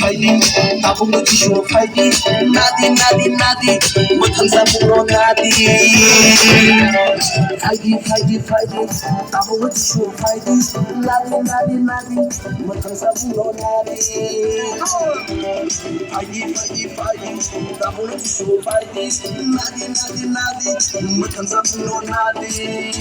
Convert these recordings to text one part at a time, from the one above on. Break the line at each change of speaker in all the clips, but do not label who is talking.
Fighting, tapong nag-show fighting. Nadi, matangsa puro nadi. Fighting, tapong nag-show fighting. Nadi, matangsa puro nadi. Fighting, tapong nag-show fighting. Nadi, matangsa puro nadi.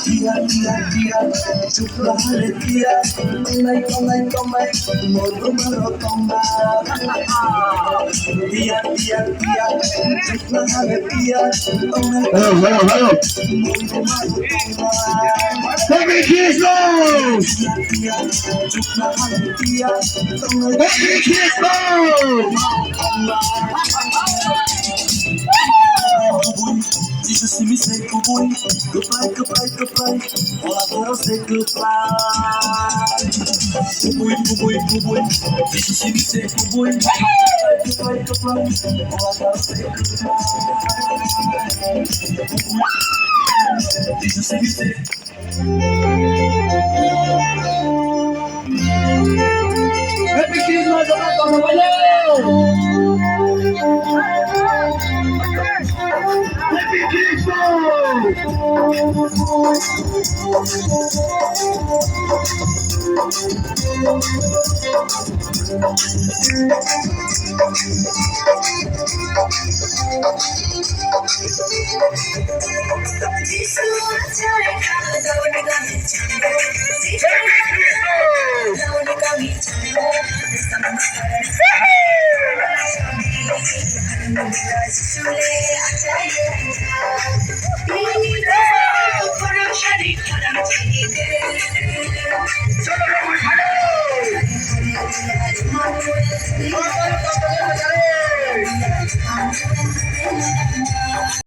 Dia, chukla hale dia, tomai, moto maro tomba. Dia, chukla hale dia, tomai, moto maro tomba.
Let me kiss those!
Dia, chukla hale dia, tomai,
Let me kiss those!
Jesus see me say goodbye. All I gotta say goodbye. Goodbye. Jesus see me say goodbye. All I gotta say goodbye. Jesus see me say.
Let me kiss my daughter! Let me kiss
Shari,